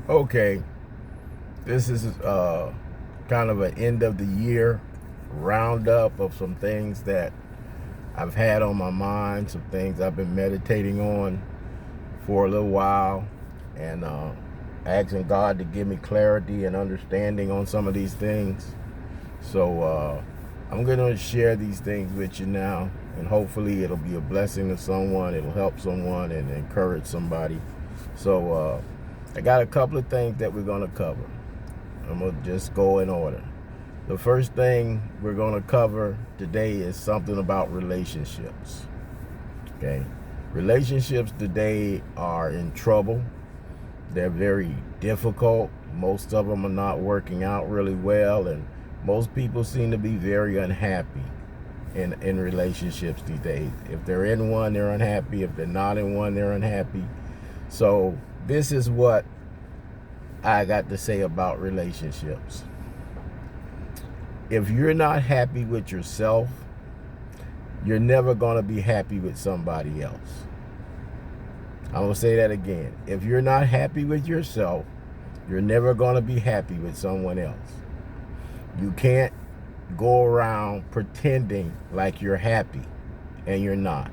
Okay, this is kind of an end of the year roundup of some things that I've had on my mind, some things I've been meditating on for a little while, and asking God to give me clarity and understanding on some of these things. So I'm going to share these things with you now, and hopefully it'll be a blessing to someone, it'll help someone, and encourage somebody. So I got a couple of things that we're going to cover. I'm going to just go in order. The first thing we're going to cover today is something about relationships. Okay? Relationships today are in trouble. They're very difficult. Most of them are not working out really well, and most people seem to be very unhappy in relationships these days. If they're in one, they're unhappy. If they're not in one, they're unhappy. So this is what I got to say about relationships. If you're not happy with yourself, you're never going to be happy with somebody else. I'm going to say that again. If you're not happy with yourself, you're never going to be happy with someone else. You can't go around pretending like you're happy and you're not.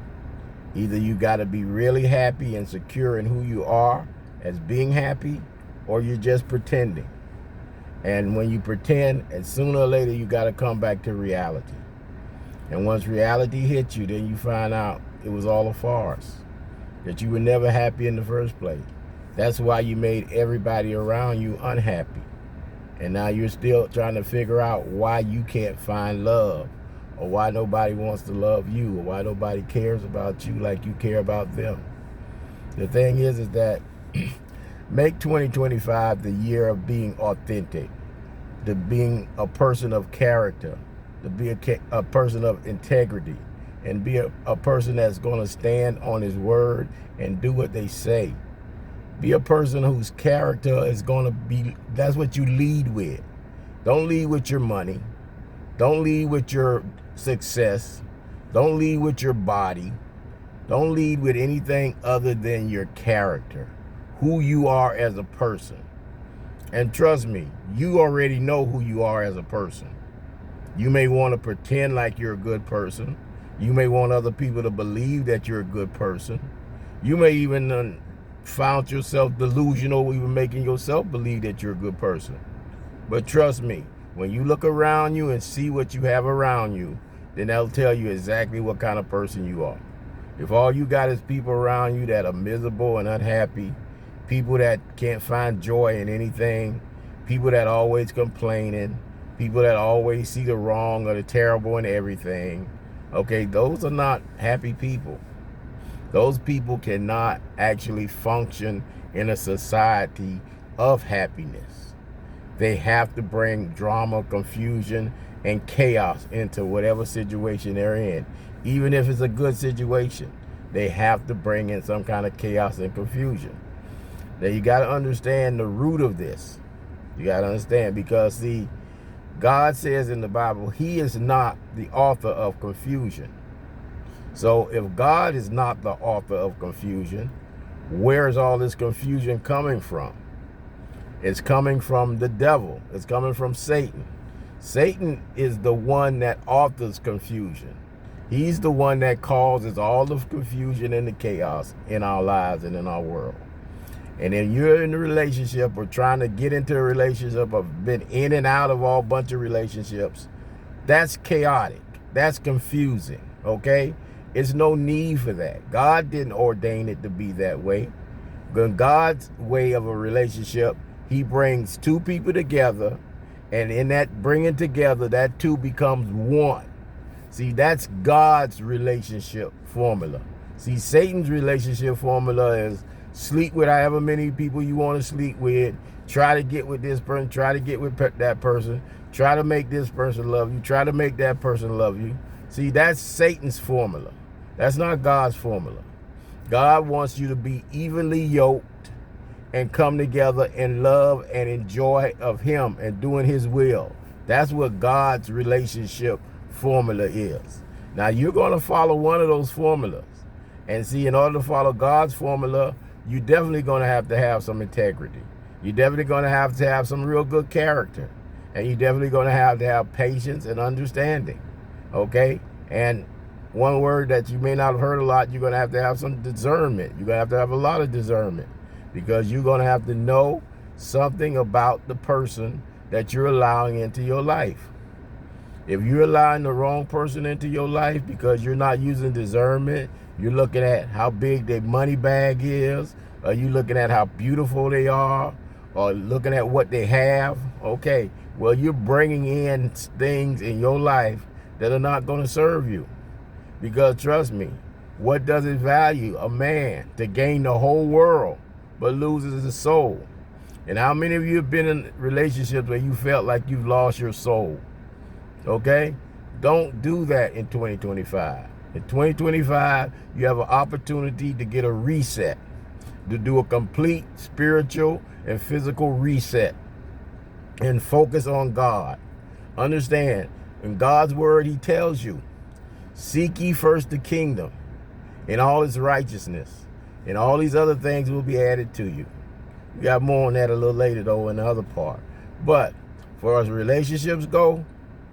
Either you got to be really happy and secure in who you are as being happy, or you're just pretending. And when you pretend, and sooner or later you got to come back to reality. And once reality hits you, then you find out it was all a farce, that you were never happy in the first place. That's why you made everybody around you unhappy. And now you're still trying to figure out why you can't find love, or why nobody wants to love you, or why nobody cares about you like you care about them. The thing is that make 2025 the year of being authentic, to being a person of character, to be a person of integrity, and be a person that's going to stand on his word and do what they say. Be a person whose character is going to be, that's what you lead with. Don't lead with your money. Don't lead with your success. Don't lead with your body. Don't lead with anything other than your character, who you are as a person. And trust me, you already know who you are as a person. You may want to pretend like you're a good person. You may want other people to believe that you're a good person. You may even found yourself delusional, even making yourself believe that you're a good person. But trust me, when you look around you and see what you have around you, then that'll tell you exactly what kind of person you are. If all you got is people around you that are miserable and unhappy, people that can't find joy in anything, people that always complaining, people that always see the wrong or the terrible in everything, okay, those are not happy people. Those people cannot actually function in a society of happiness. They have to bring drama, confusion, and chaos into whatever situation they're in. Even if it's a good situation, they have to bring in some kind of chaos and confusion. Now you got to understand the root of this. You got to understand, because see, God says in the Bible, he is not the author of confusion. So if God is not the author of confusion, where is all this confusion coming from? It's coming from the devil. It's coming from Satan. Satan is the one that authors confusion. He's the one that causes all the confusion and the chaos in our lives and in our world. And then you're in a relationship or trying to get into a relationship, or been in and out of all bunch of relationships, that's chaotic. That's confusing, okay? It's no need for that. God didn't ordain it to be that way. But God's way of a relationship, he brings two people together, and in that bringing together, that two becomes one. See, that's God's relationship formula. See, Satan's relationship formula is sleep with however many people you want to sleep with, try to get with this person, try to get with that person, try to make this person love you, try to make that person love you. See, that's Satan's formula. That's not God's formula. God wants you to be evenly yoked and come together in love and in joy of him and doing his will. That's what God's relationship formula is. Now, you're going to follow one of those formulas. And see, in order to follow God's formula, you're definitely going to have some integrity. You're definitely going to have some real good character. And you're definitely going to have patience and understanding. Okay? And one word that you may not have heard a lot, you're going to have some discernment. You're going to have a lot of discernment, because you're going to have to know something about the person that you're allowing into your life. If you're allowing the wrong person into your life because you're not using discernment, you're looking at how big their money bag is, or you looking at how beautiful they are, or looking at what they have, okay, well, you're bringing in things in your life that are not going to serve you. Because trust me, what does it value a man to gain the whole world but loses his soul? And how many of you have been in relationships where you felt like you've lost your soul? Okay? Don't do that in 2025. In 2025, you have an opportunity to get a reset, to do a complete spiritual and physical reset, and focus on God. Understand, in God's word, he tells you, seek ye first the kingdom and all its righteousness, and all these other things will be added to you. We got more on that a little later, though, in the other part. But for as relationships go,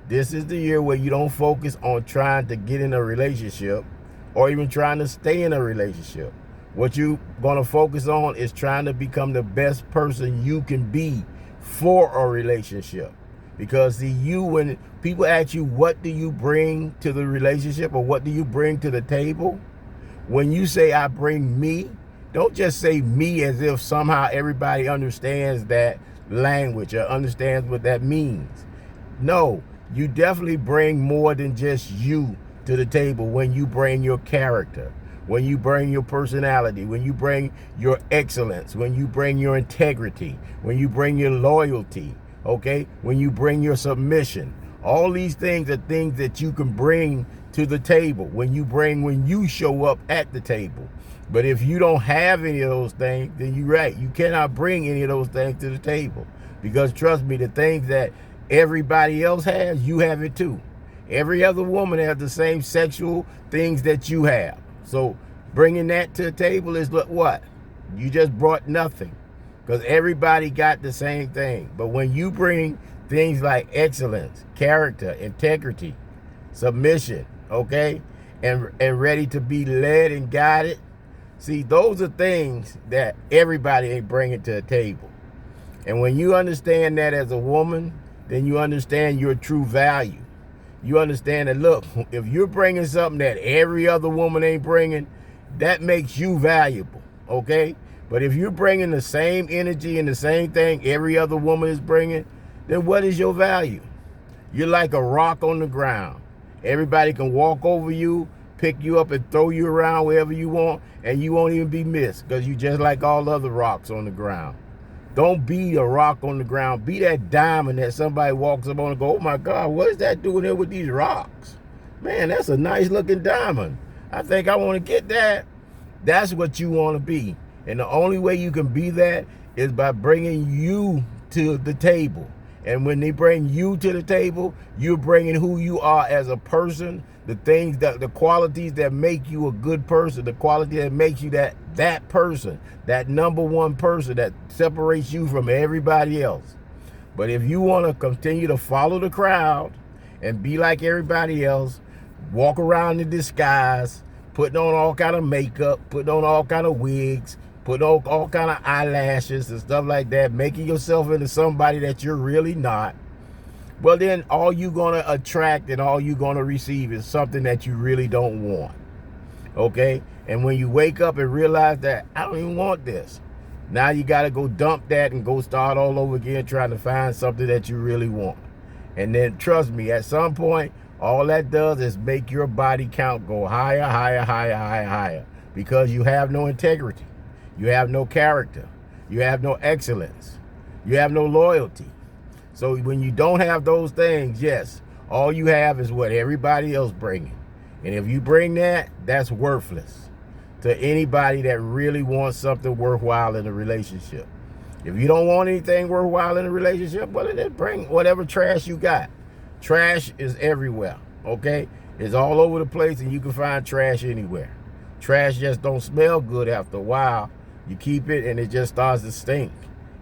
this is the year where you don't focus on trying to get in a relationship or even trying to stay in a relationship. What you're going to focus on is trying to become the best person you can be for a relationship. Because see, when people ask you, what do you bring to the relationship, or what do you bring to the table? When you say, I bring me, don't just say me as if somehow everybody understands that language or understands what that means. No, you definitely bring more than just you to the table when you bring your character, when you bring your personality, when you bring your excellence, when you bring your integrity, when you bring your loyalty, okay, when you bring your submission. All these things are things that you can bring to the table when you show up at the table. But if you don't have any of those things, then you're right. You cannot bring any of those things to the table. Because trust me, the things that everybody else has, you have it too. Every other woman has the same sexual things that you have. So bringing that to the table is what? You just brought nothing. Because everybody got the same thing. But when you bring things like excellence, character, integrity, submission, okay, and ready to be led and guided, see, those are things that everybody ain't bringing to the table. And when you understand that as a woman, then you understand your true value. You understand that, look, if you're bringing something that every other woman ain't bringing, that makes you valuable, okay? But if you're bringing the same energy and the same thing every other woman is bringing, then what is your value? You're like a rock on the ground. Everybody can walk over you, pick you up and throw you around wherever you want, and you won't even be missed because you're just like all other rocks on the ground. Don't be a rock on the ground. Be that diamond that somebody walks up on and go, oh my God, what is that doing here with these rocks? Man, that's a nice looking diamond. I think I want to get that. That's what you want to be. And the only way you can be that is by bringing you to the table. And when they bring you to the table, you're bringing who you are as a person, the things that, the qualities that make you a good person, the quality that makes you that person, that number one person that separates you from everybody else. But if you want to continue to follow the crowd and be like everybody else, walk around in disguise, putting on all kind of makeup, putting on all kind of wigs, putting on all kind of eyelashes and stuff like that, making yourself into somebody that you're really not, well, then all you're going to attract and all you're going to receive is something that you really don't want, okay? And when you wake up and realize that, I don't even want this, now you got to go dump that and go start all over again trying to find something that you really want. And then trust me, at some point, all that does is make your body count go higher, higher, higher, higher, higher, because you have no integrity. You have no character. You have no excellence. You have no loyalty. So when you don't have those things, yes, all you have is what everybody else bringing. And if you bring that, that's worthless to anybody that really wants something worthwhile in a relationship. If you don't want anything worthwhile in a relationship, well, then bring whatever trash you got. Trash is everywhere, okay? It's all over the place, and you can find trash anywhere. Trash just don't smell good after a while. You keep it, and it just starts to stink.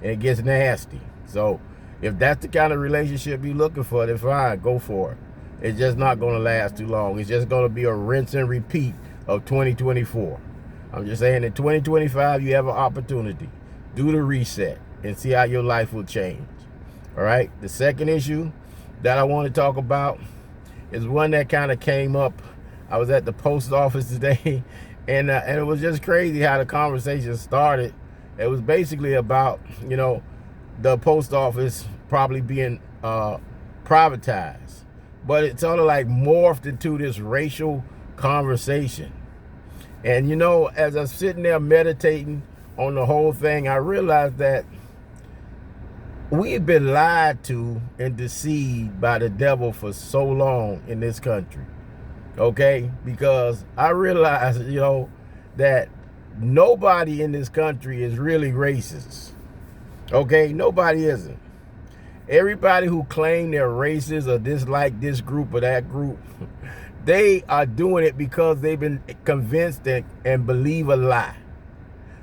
and it gets nasty. So if that's the kind of relationship you're looking for, then fine, go for it. It's just not going to last too long. It's just going to be a rinse and repeat of 2024. I'm just saying in 2025, you have an opportunity. Do the reset and see how your life will change. All right. The second issue that I want to talk about is one that kind of came up. I was at the post office today, and it was just crazy how the conversation started. It was basically about, the post office probably being privatized, but it sort of like morphed into this racial conversation. And as I'm sitting there meditating on the whole thing, I realized that we've been lied to and deceived by the devil for so long in this country. Okay? Because I realized, that nobody in this country is really racist. Okay? Nobody isn't. Everybody who claim they're racist or dislike this group or that group, they are doing it because they've been convinced and believe a lie.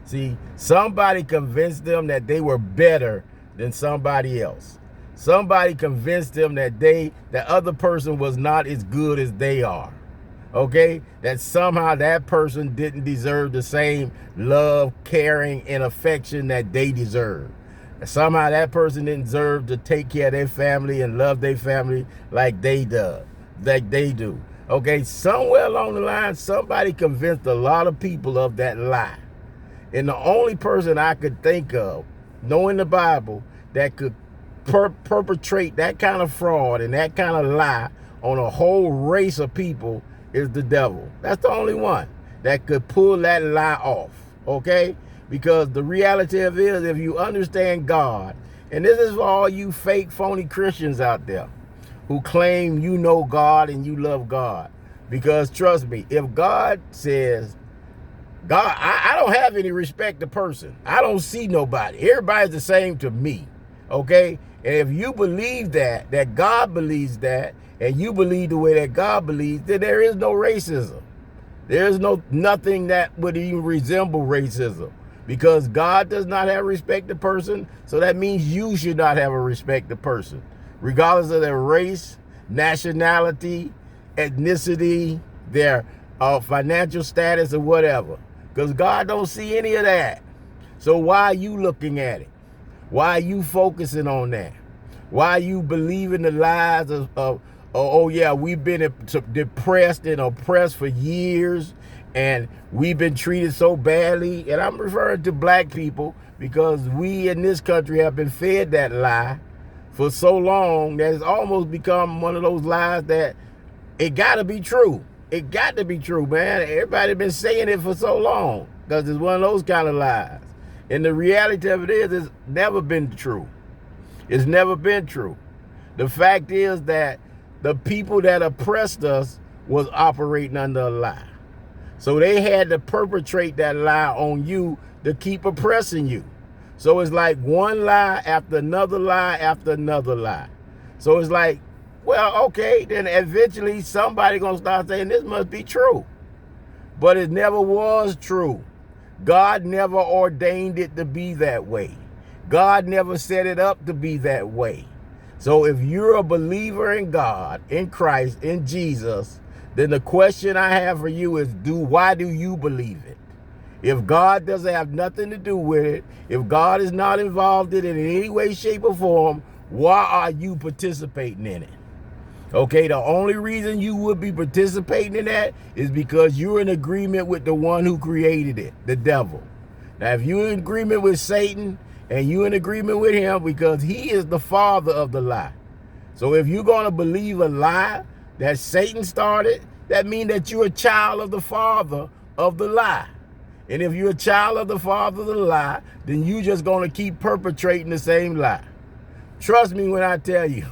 See, somebody convinced them that they were better than somebody else. Somebody convinced them that the other person was not as good as they are. Okay? That somehow that person didn't deserve the same love, caring, and affection that they deserve. Somehow that person didn't deserve to take care of their family and love their family like they do. Okay, somewhere along the line, somebody convinced a lot of people of that lie. And the only person I could think of, knowing the Bible, that could perpetrate that kind of fraud and that kind of lie on a whole race of people is the devil. That's the only one that could pull that lie off, okay? Because the reality of it is, if you understand God, and this is for all you fake, phony Christians out there who claim you know God and you love God. Because trust me, if God says, God, I don't have any respect to person. I don't see nobody. Everybody's the same to me, okay? And if you believe that God believes that, and you believe the way that God believes, then there is no racism. There is nothing that would even resemble racism. Because God does not have respect to person, so that means you should not have a respect to person, regardless of their race, nationality, ethnicity, their financial status, or whatever. Because God don't see any of that. So why are you looking at it? Why are you focusing on that? Why are you believing the lies of oh yeah, we've been depressed and oppressed for years, and we've been treated so badly? And I'm referring to black people, because we in this country have been fed that lie for so long that it's almost become one of those lies that it got to be true. It got to be true, man. Everybody been saying it for so long because it's one of those kind of lies. And the reality of it is, it's never been true. It's never been true. The fact is that the people that oppressed us was operating under a lie. So they had to perpetrate that lie on you to keep oppressing you. So it's like one lie after another lie after another lie. So it's like, well, okay, then eventually somebody gonna start saying this must be true. But it never was true. God never ordained it to be that way. God never set it up to be that way. So if you're a believer in God, in Christ, in Jesus, then the question I have for you is, why do you believe it? If God doesn't have nothing to do with it, if God is not involved in it in any way, shape, or form, why are you participating in it? Okay, the only reason you would be participating in that is because you're in agreement with the one who created it, the devil. Now, if you're in agreement with Satan, and you're in agreement with him because he is the father of the lie. So if you're going to believe a lie that Satan started, that means that you're a child of the father of the lie. And if you're a child of the father of the lie, then you're just going to keep perpetrating the same lie. Trust me when I tell you,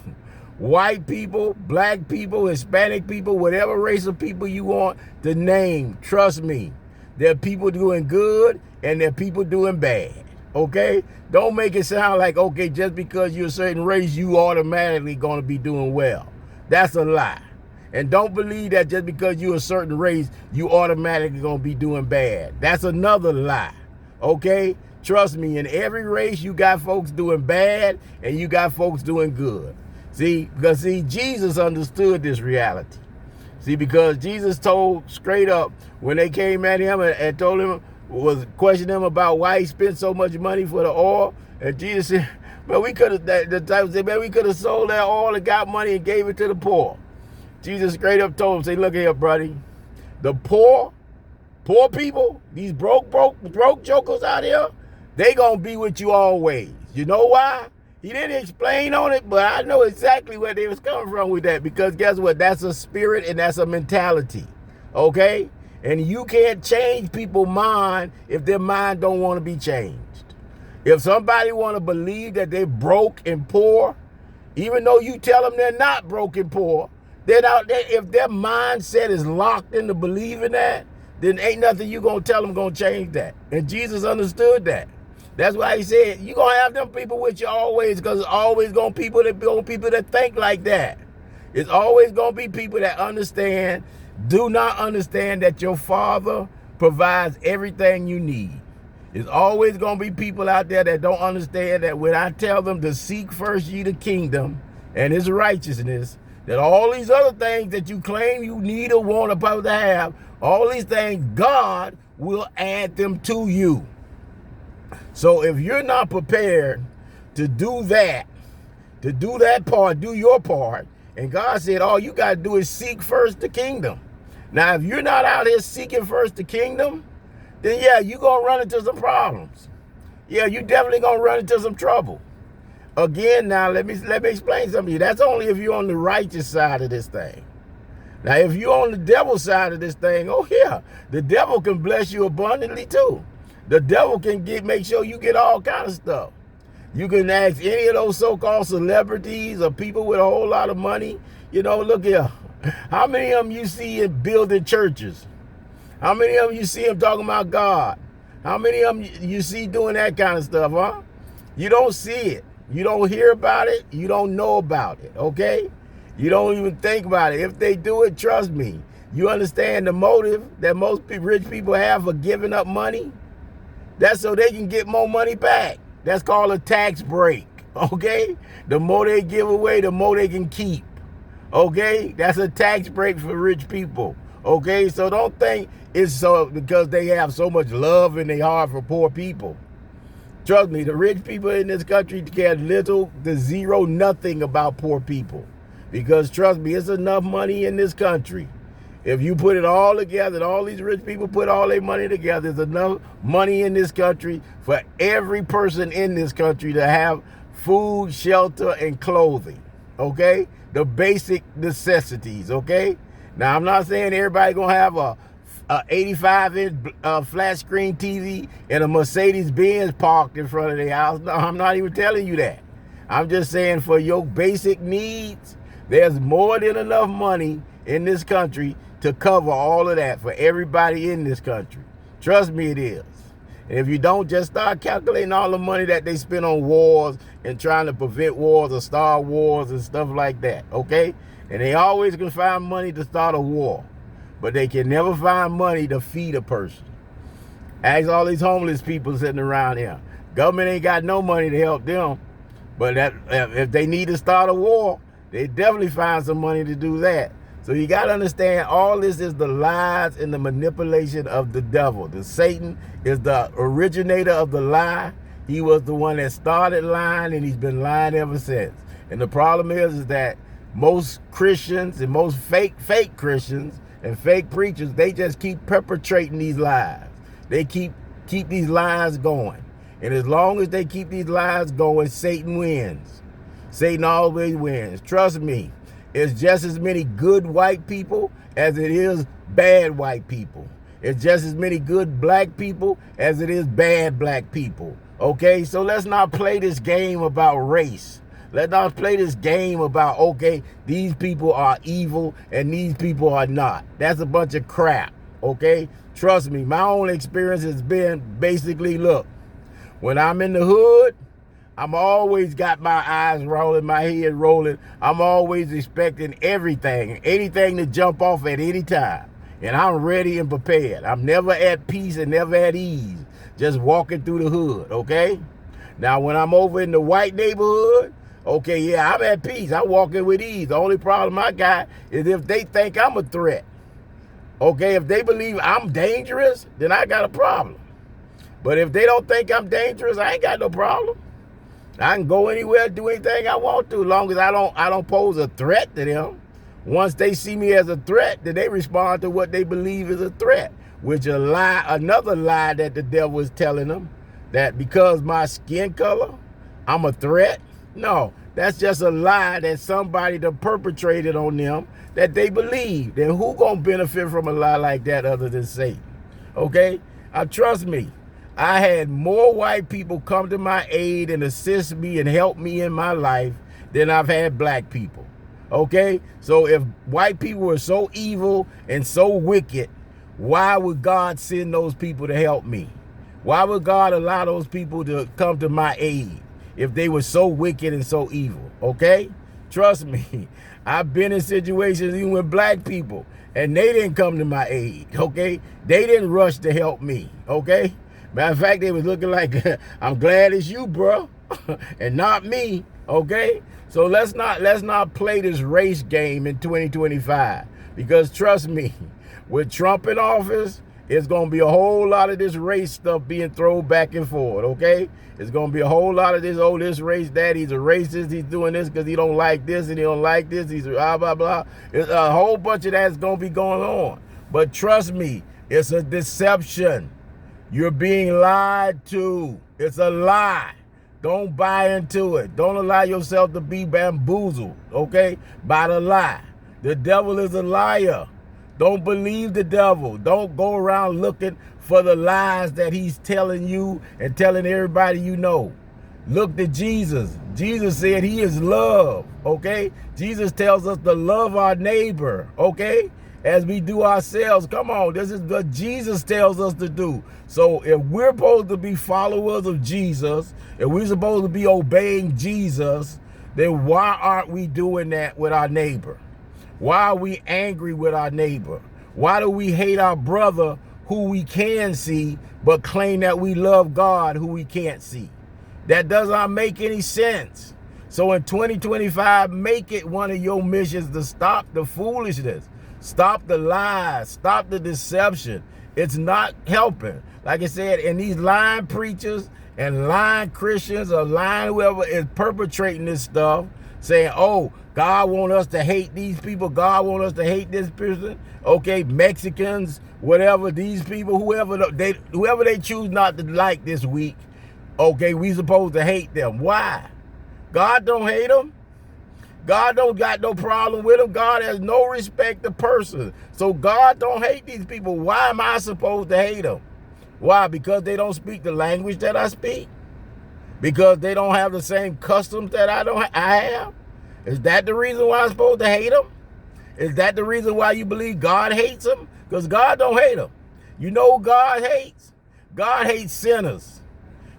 white people, black people, Hispanic people, whatever race of people you want to name, trust me, there are people doing good and there are people doing bad. Okay? Don't make it sound like, okay, just because you're a certain race, you automatically going to be doing well. That's a lie. And don't believe that just because you're a certain race, you automatically going to be doing bad. That's another lie. Okay? Trust me, in every race, you got folks doing bad and you got folks doing good. See, because Jesus understood this reality. See, because Jesus told straight up when they came at him and told him, was questioning him about why he spent so much money for the oil. And Jesus said, man, we could have, the disciples said, man, we could have sold that oil and got money and gave it to the poor. Jesus straight up told him, say, look here, buddy, the poor people, these broke jokers out here, they gonna be with you always. You know why? He didn't explain on it, but I know exactly where they was coming from with that, because guess what? That's a spirit and that's a mentality, okay? And you can't change people's mind if their mind don't want to be changed. If somebody want to believe that they're broke and poor, even though you tell them they're not broke and poor, then if their mindset is locked into believing that, then ain't nothing you gonna tell them gonna change that. And Jesus understood that. That's why he said, you're going to have them people with you always, because it's always going to be people that think like that. It's always going to be people that do not understand that your Father provides everything you need. It's always going to be people out there that don't understand that when I tell them to seek first ye the kingdom and his righteousness, that all these other things that you claim you need or want about to have, all these things, God will add them to you. So if you're not prepared to do that part, do your part, and God said all you got to do is seek first the kingdom. Now, if you're not out here seeking first the kingdom, then yeah, you're going to run into some problems. Yeah, you definitely going to run into some trouble. Again, now, let me explain something to you. That's only if you're on the righteous side of this thing. Now, if you're on the devil's side of this thing, oh yeah, the devil can bless you abundantly too. The devil can make sure you get all kind of stuff. You can ask any of those so-called celebrities or people with a whole lot of money, you know, look here. How many of them you see in building churches? How many of them you see them talking about God? How many of them you see doing that kind of stuff, huh? You don't see it. You don't hear about it. You don't know about it, okay? You don't even think about it. If they do it, trust me, you understand the motive that most rich people have for giving up money? That's so they can get more money back. That's called a tax break, okay? The more they give away, the more they can keep, okay? That's a tax break for rich people, okay? So don't think it's so because they have so much love in their heart for poor people. Trust me, the rich people in this country care little to zero nothing about poor people, because trust me, it's enough money in this country. If you put it all together, and all these rich people put all their money together, there's enough money in this country for every person in this country to have food, shelter, and clothing, okay? The basic necessities, okay? Now, I'm not saying everybody gonna have a 85-inch flat screen TV and a Mercedes-Benz parked in front of their house. No, I'm not even telling you that. I'm just saying for your basic needs, there's more than enough money in this country to cover all of that for everybody in this country. Trust me, it is. And if you don't, just start calculating all the money that they spend on wars and trying to prevent wars or start wars and stuff like that, okay? And they always can find money to start a war, but they can never find money to feed a person. Ask all these homeless people sitting around here. Government ain't got no money to help them, but if they need to start a war, they definitely find some money to do that. So you got to understand, all this is the lies and the manipulation of the devil. The Satan is the originator of the lie. He was the one that started lying, and he's been lying ever since. And the problem is that most Christians and most fake Christians and fake preachers, they just keep perpetrating these lies. They keep these lies going. And as long as they keep these lies going, Satan wins. Satan always wins. Trust me. It's just as many good white people as it is bad white people. It's just as many good black people as it is bad black people. Okay, so let's not play this game about race. Let's not play this game about, okay, these people are evil and these people are not. That's a bunch of crap, okay? Trust me, my own experience has been basically, look, when I'm in the hood, I'm always got my eyes rolling, my head rolling. I'm always expecting anything to jump off at any time. And I'm ready and prepared. I'm never at peace and never at ease. just walking through the hood, okay? Now, when I'm over in the white neighborhood, okay, yeah, I'm at peace. I'm walking with ease. The only problem I got is if they think I'm a threat. Okay, if they believe I'm dangerous, then I got a problem. But if they don't think I'm dangerous, I ain't got no problem. I can go anywhere, do anything I want to, as long as I don't pose a threat to them. Once they see me as a threat, then they respond to what they believe is a threat, which a lie, another lie that the devil is telling them, that because my skin color, I'm a threat. No, that's just a lie that somebody done perpetrated on them that they believe. Then who gonna benefit from a lie like that other than Satan? Okay? Trust me, I had more white people come to my aid and assist me and help me in my life than I've had black people. Okay? So if white people were so evil and so wicked, why would God send those people to help me? Why would God allow those people to come to my aid if they were so wicked and so evil? Okay? Trust me, I've been in situations even with black people and they didn't come to my aid. Okay? They didn't rush to help me. Okay? Matter of fact, they was looking like, I'm glad it's you, bro, and not me. Okay? So let's not play this race game in 2025, because trust me, with Trump in office, it's going to be a whole lot of this race stuff being thrown back and forth, okay? It's going to be a whole lot of this, oh, this race, that, he's a racist, he's doing this because he don't like this and he don't like this, he's blah, blah, blah. It's a whole bunch of that's going to be going on. But trust me, it's a deception. You're being lied to. It's a lie. Don't buy into it. Don't allow yourself to be bamboozled, okay, by the lie. The devil is a liar. Don't believe the devil. Don't go around looking for the lies that he's telling you and telling everybody you know. Look to Jesus. Jesus said he is love, okay? Jesus tells us to love our neighbor, okay? As we do ourselves. Come on, this is what Jesus tells us to do. So if we're supposed to be followers of Jesus, if we're supposed to be obeying Jesus, then why aren't we doing that with our neighbor? Why are we angry with our neighbor? Why do we hate our brother who we can see, but claim that we love God who we can't see? That does not make any sense. So in 2025, make it one of your missions to stop the foolishness, stop the lies, stop the deception. It's not helping. Like I said, and these lying preachers and lying Christians or lying whoever is perpetrating this stuff, saying, oh, God want us to hate these people. God want us to hate this person. Okay, Mexicans, whatever, these people, whoever they choose not to like this week, okay, we supposed to hate them. Why? God don't hate them. God don't got no problem with them. God has no respect to person. So God don't hate these people. Why am I supposed to hate them? Why? Because they don't speak the language that I speak? Because they don't have the same customs that I have? Is that the reason why I'm supposed to hate them? Is that the reason why you believe God hates them? Because God don't hate them. You know who God hates? God hates sinners.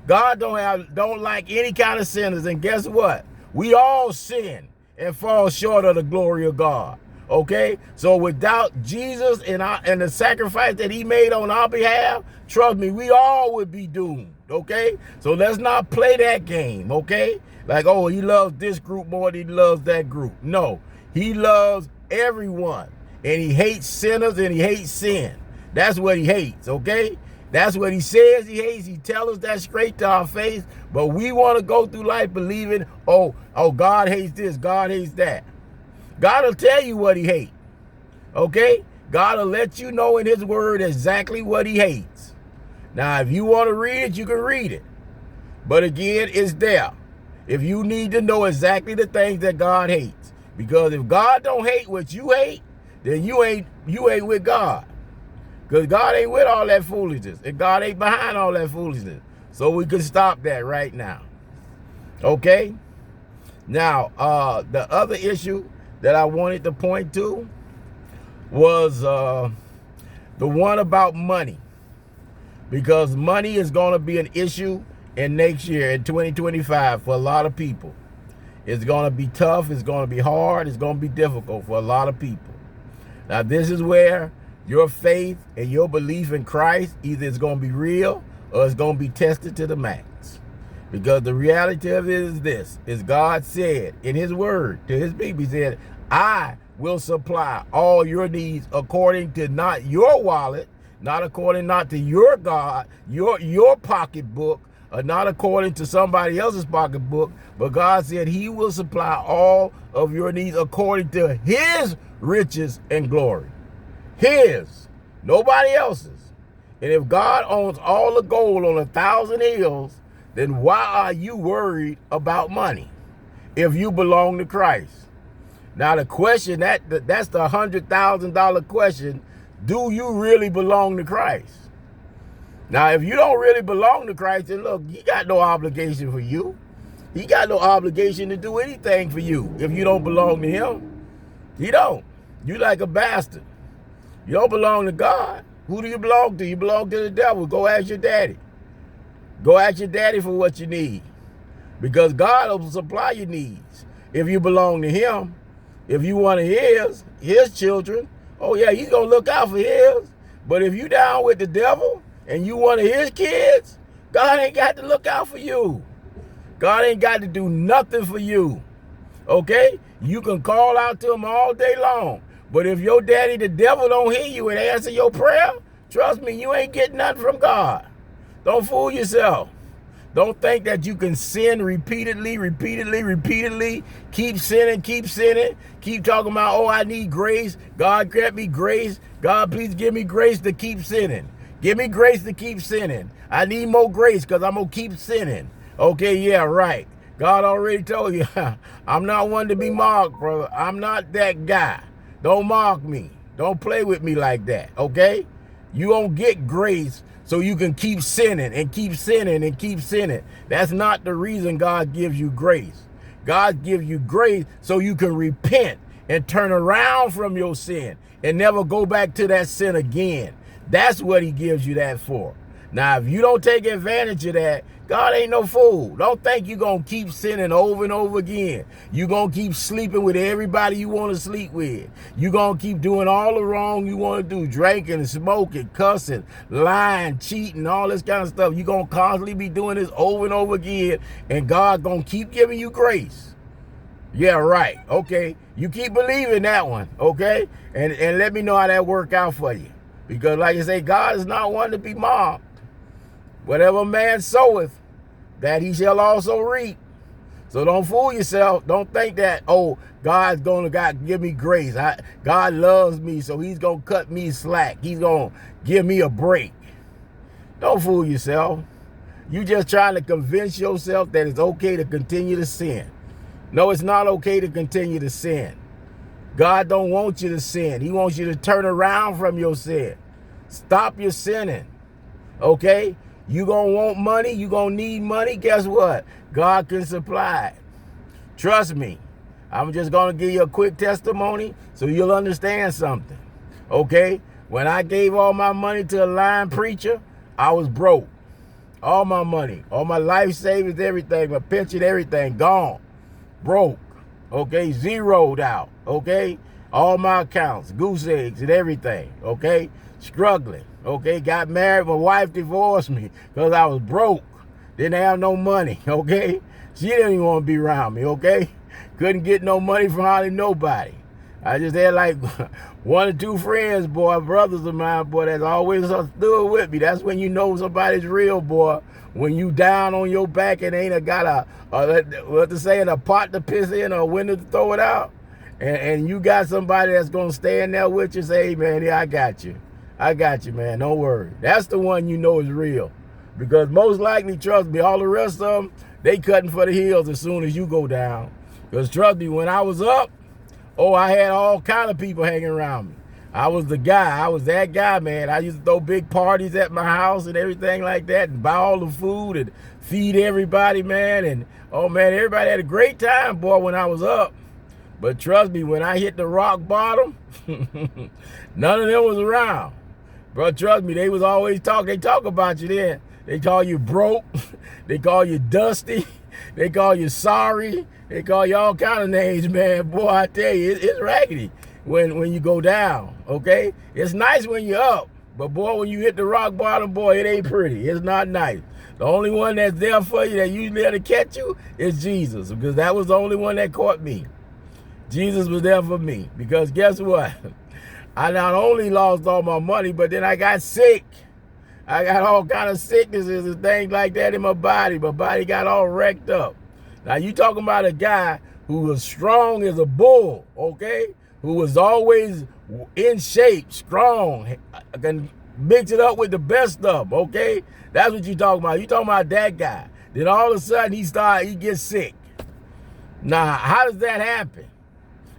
God don't like any kind of sinners. And guess what? We all sin and fall short of the glory of God. Okay? So without Jesus and the sacrifice that he made on our behalf, trust me, we all would be doomed. Okay? So let's not play that game. Okay? Like, oh, he loves this group more than he loves that group. No, he loves everyone. And he hates sinners and he hates sin. That's what he hates, okay? That's what he says he hates. He tells us that straight to our face. But we want to go through life believing, oh, God hates this, God hates that. God will tell you what he hates, okay? God will let you know in his word exactly what he hates. Now, if you want to read it, you can read it. But again, it's there. If you need to know exactly the things that God hates. Because if God don't hate what you hate, then you ain't with God. Because God ain't with all that foolishness. And God ain't behind all that foolishness. So we can stop that right now. Okay? Now, the other issue that I wanted to point to was the one about money. Because money is going to be an issue in next year, in 2025, for a lot of people. It's going to be tough. It's going to be hard. It's going to be difficult for a lot of people. Now, this is where your faith and your belief in Christ, either it's going to be real or it's going to be tested to the max. Because the reality of it is this, is God said in his word to his people, he said, I will supply all your needs according to not your wallet, not according not to your God, your pocketbook, or not according to somebody else's pocketbook, but God said he will supply all of your needs according to his riches and glory. His, nobody else's. And if God owns all the gold on 1,000 hills, then why are you worried about money if you belong to Christ? Now the question, that's the $100,000 question, do you really belong to Christ? Now, if you don't really belong to Christ, then look, he got no obligation for you. He got no obligation to do anything for you if you don't belong to him. He don't. You like a bastard. You don't belong to God. Who do you belong to? You belong to the devil. Go ask your daddy. Go ask your daddy for what you need. Because God will supply your needs if you belong to him. If you one of his children, oh yeah, he's going to look out for his. But if you down with the devil, and you one of his kids, God ain't got to look out for you. God ain't got to do nothing for you. Okay? You can call out to him all day long. But if your daddy, the devil, don't hear you and answer your prayer, trust me, you ain't getting nothing from God. Don't fool yourself. Don't think that you can sin repeatedly. Keep sinning. Keep talking about, oh, I need grace. God grant me grace. God, please give me grace to keep sinning. Give me grace to keep sinning. I need more grace because I'm going to keep sinning. Okay, yeah, right. God already told you, I'm not one to be mocked, brother. I'm not that guy. Don't mock me. Don't play with me like that, okay? You don't get grace so you can keep sinning and keep sinning and keep sinning. That's not the reason God gives you grace. God gives you grace so you can repent and turn around from your sin and never go back to that sin again. That's what he gives you that for. Now, if you don't take advantage of that, God ain't no fool. Don't think you're going to keep sinning over and over again. You're going to keep sleeping with everybody you want to sleep with. You're going to keep doing all the wrong you want to do, drinking, smoking, cussing, lying, cheating, all this kind of stuff. You're going to constantly be doing this over and over again, and God going to keep giving you grace. Yeah, right. Okay. You keep believing that one, okay? And let me know how that work out for you. Because like I say, God is not one to be mocked. Whatever man soweth, that he shall also reap. So don't fool yourself. Don't think that, oh, God's going to give me grace. God loves me, so he's going to cut me slack. He's going to give me a break. Don't fool yourself. You just trying to convince yourself that it's okay to continue to sin. No, it's not okay to continue to sin. God don't want you to sin. He wants you to turn around from your sin. Stop your sinning. Okay? You going to want money. You going to need money. Guess what? God can supply it. Trust me. I'm just going to give you a quick testimony so you'll understand something. Okay? When I gave all my money to a lying preacher, I was broke. All my money. All my life savings, everything. My pension, everything. Gone. Broke. Okay? Zeroed out. Okay? All my accounts, goose eggs and everything. Okay? Struggling. Okay? Got married. My wife divorced me because I was broke. Didn't have no money. Okay? She didn't even want to be around me. Okay? Couldn't get no money from hardly nobody. I just had like one or two friends, boy, brothers of mine, boy, that's always stood with me. That's when you know somebody's real, boy. When you down on your back and ain't got a pot to piss in or a window to throw it out. And you got somebody that's going to stand there with you and say, hey, man, yeah, I got you. I got you, man. Don't worry. That's the one you know is real. Because most likely, trust me, all the rest of them, they cutting for the heels as soon as you go down. Because trust me, when I was up, oh, I had all kind of people hanging around me. I was the guy. I was that guy, man. I used to throw big parties at my house and everything like that and buy all the food and feed everybody, man. And, oh, man, everybody had a great time, boy, when I was up. But trust me, when I hit the rock bottom, none of them was around. Bro, trust me, they was always talking. They talk about you then. They call you broke. They call you dusty. They call you sorry. They call you all kind of names, man. Boy, I tell you, it's raggedy when you go down, okay? It's nice when you're up, But boy, when you hit the rock bottom, boy, it ain't pretty. It's not nice. The only one that's there for you, that usually there to catch you, is Jesus, because that was the only one that caught me. Jesus was there for me, because guess what? I not only lost all my money, but then I got sick. I got all kind of sicknesses and things like that in my body. My body got all wrecked up. Now, you talking about a guy who was strong as a bull, okay? Who was always in shape, strong, can mix it up with the best stuff, okay? That's what you talking about. You talking about that guy. Then all of a sudden he gets sick. Now, how does that happen?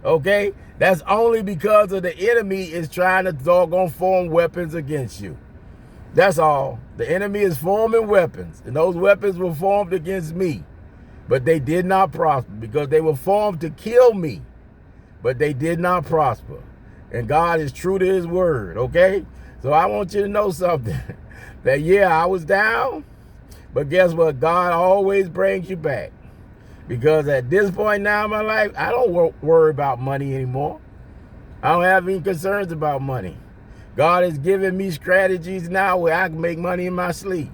Okay? That's only because of the enemy is trying to doggone form weapons against you. That's all. The enemy is forming weapons, and those weapons were formed against me. But they did not prosper, because they were formed to kill me. But they did not prosper. And God is true to his word, okay? So I want you to know something. That, yeah, I was down, but guess what? God always brings you back. Because at this point now in my life, I don't worry about money anymore. I don't have any concerns about money. God has given me strategies now where I can make money in my sleep.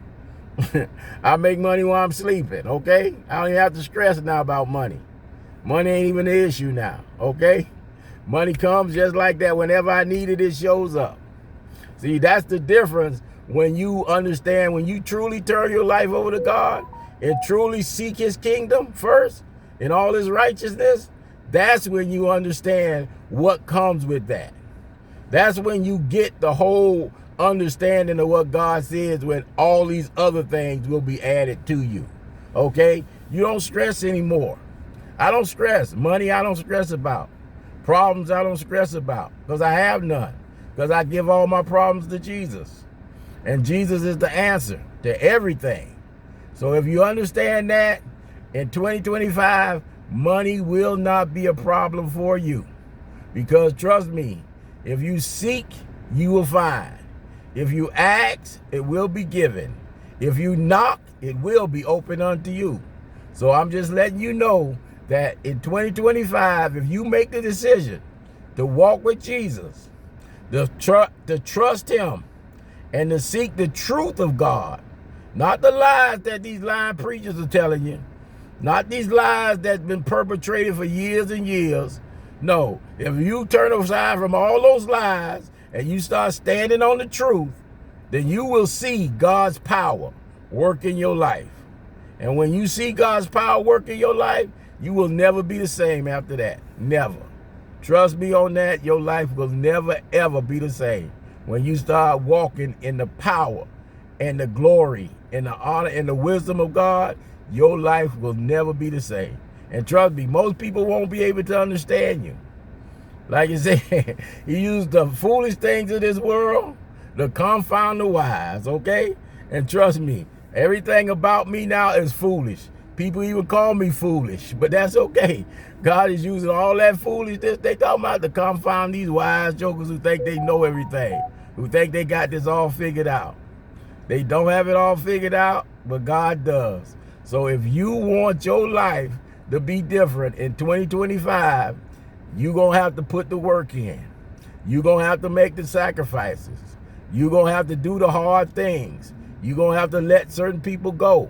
I make money while I'm sleeping, okay? I don't even have to stress now about money. Money ain't even an issue now, okay? Money comes just like that. Whenever I need it, it shows up. See, that's the difference when you understand, when you truly turn your life over to God and truly seek his kingdom first and all his righteousness. That's when you understand what comes with that. That's when you get the whole understanding of what God says, when all these other things will be added to you. Okay? You don't stress anymore. I don't stress. Money, I don't stress about. Problems, I don't stress about, because I have none. Because I give all my problems to Jesus. And Jesus is the answer to everything. So if you understand that, in 2025, money will not be a problem for you. Because trust me, if you seek, you will find. If you ask, it will be given. If you knock, it will be open unto you. So I'm just letting you know that in 2025, if you make the decision to walk with Jesus, to trust him, and to seek the truth of God, not the lies that these lying preachers are telling you, not these lies that's been perpetrated for years and years. No, if you turn aside from all those lies and you start standing on the truth, then you will see God's power work in your life. And when you see God's power work in your life, you will never be the same after that. Never. Trust me on that. Your life will never, ever be the same. When you start walking in the power and the glory and the honor and the wisdom of God, your life will never be the same. And trust me, most people won't be able to understand you. Like I said, he used the foolish things of this world to confound the wise, okay? And trust me, everything about me now is foolish. People even call me foolish, but that's okay. God is using all that foolishness they talking about to confound these wise jokers who think they know everything, who think they got this all figured out. They don't have it all figured out, but God does. So if you want your life to be different in 2025, you're going to have to put the work in. You're going to have to make the sacrifices. You're going to have to do the hard things. You're going to have to let certain people go.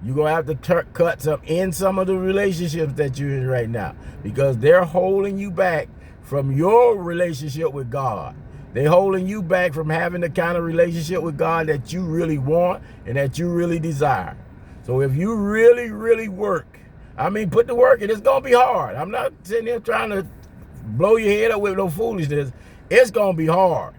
You're going to have to cut some of the relationships that you're in right now, because they're holding you back from your relationship with God. They're holding you back from having the kind of relationship with God that you really want and that you really desire. So if you really, really work, I mean, put the work in. It's going to be hard. I'm not sitting here trying to blow your head up with no foolishness. It's going to be hard.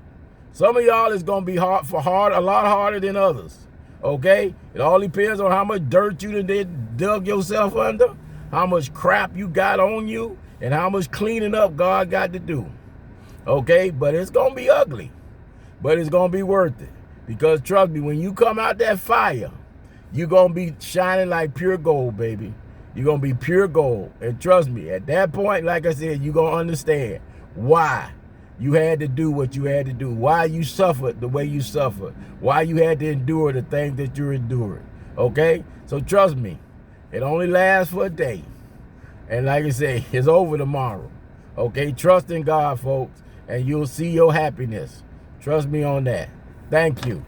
Some of y'all is going to be a lot harder than others. Okay? It all depends on how much dirt you dug yourself under, how much crap you got on you, and how much cleaning up God got to do. Okay? But it's going to be ugly. But it's going to be worth it. Because trust me, when you come out that fire, you're going to be shining like pure gold, baby. You're going to be pure gold. And trust me, at that point, like I said, you're going to understand why you had to do what you had to do, why you suffered the way you suffered, why you had to endure the things that you're enduring. Okay? So trust me, it only lasts for a day. And like I say, it's over tomorrow. Okay? Trust in God, folks, and you'll see your happiness. Trust me on that. Thank you.